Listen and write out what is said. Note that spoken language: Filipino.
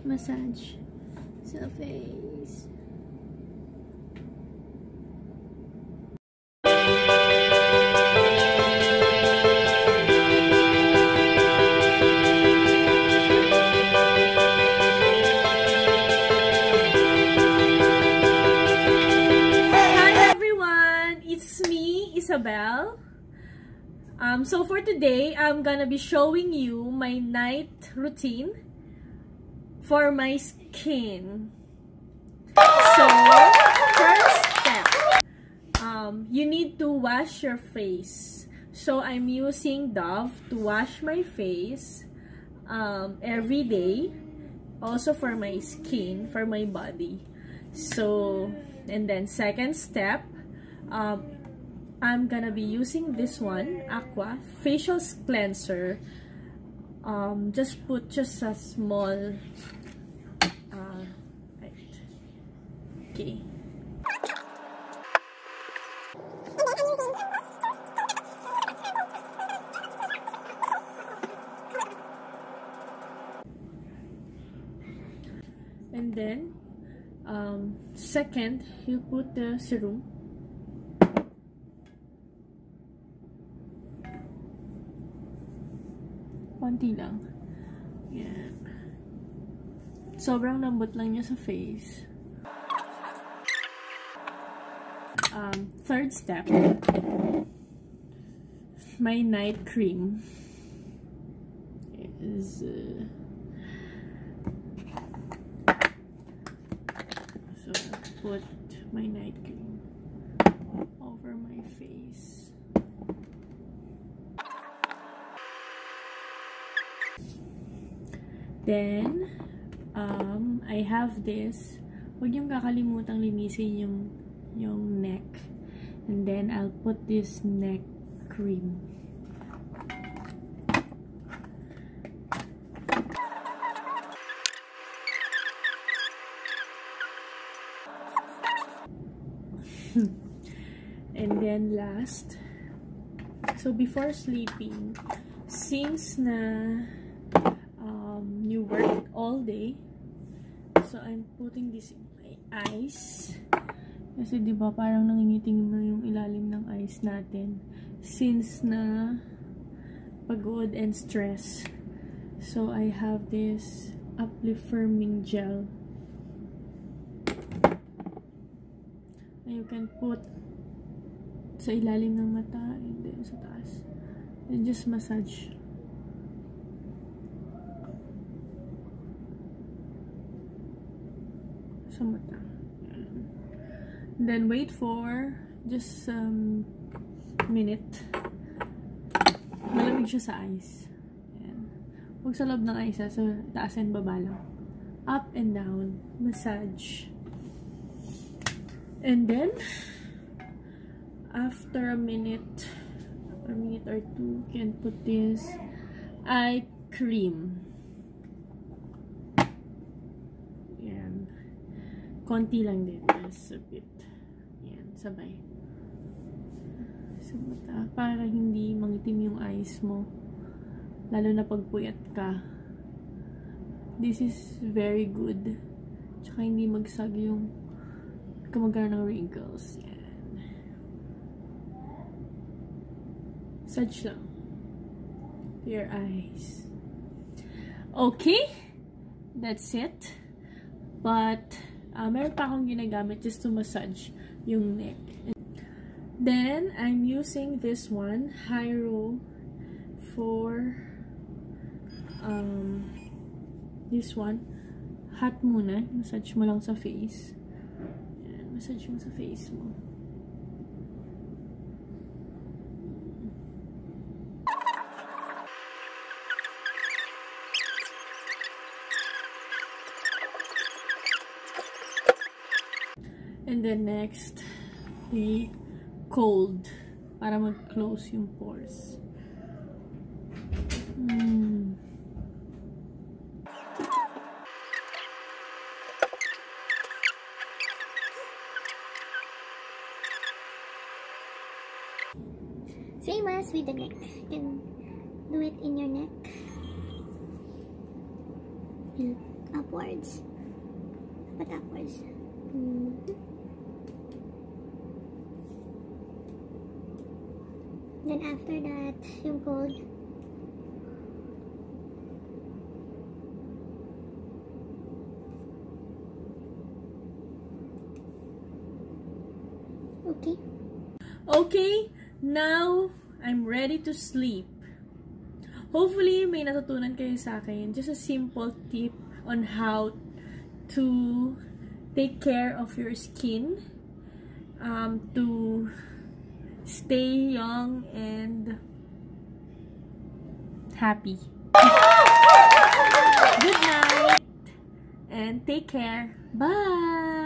massage sa face. Isabel. So for today, I'm gonna be showing you my night routine for my skin. So, first step, you need to wash your face. So I'm using Dove to wash my face every day. Also for my skin, for my body. So, and then second step, I'm gonna be using this one, Aqua Facial Cleanser. Just put just a small, right. Okay. And then, second, you put the serum. Konti lang. Yan. Sobrang lambot lang niya sa face. Third step, my night cream is so put my night cream over my face. Then, I have this. Huwag niyong kakalimutang linisin yung neck. And then, I'll put this neck cream. And then, last. So, before sleeping, since na you work all day, so I'm putting this in my eyes kasi diba parang nangingitim na yung ilalim ng eyes natin since na pagod and stress. So I have this uplift firming gel and you can put sa ilalim ng mata and then sa taas and just massage. Mata. Then wait for just minute. Malamig siya sa eyes. Ayan. Huwag sa loob ng eyes, so taas and baba lang. Up and down. Massage. And then after a minute or two, you can put this eye cream. Konti lang din. Just a bit. Yan. Sabay. Sa mata. Para hindi mangitim yung eyes mo. Lalo na pag puyat ka. This is very good. Tsaka hindi magsag yung kamagana ng wrinkles. Yan. Massage lang. To your eyes. Okay. That's it. But meron pa akong ginagamit just to massage yung neck. Then, I'm using this one, Hyro, for this one. Hot muna. Massage mo lang sa face. Ayan, massage mo sa face mo. And then next, the cold para mag-close yung pores. Same as with the neck. You can do it in your neck. upwards. Dapat upwards. Then after that, yung cold. Okay. Okay, now I'm ready to sleep. Hopefully, may natutunan kayo sa akin. Just a simple tip on how to take care of your skin. To stay young and happy. Good night and take care. Bye!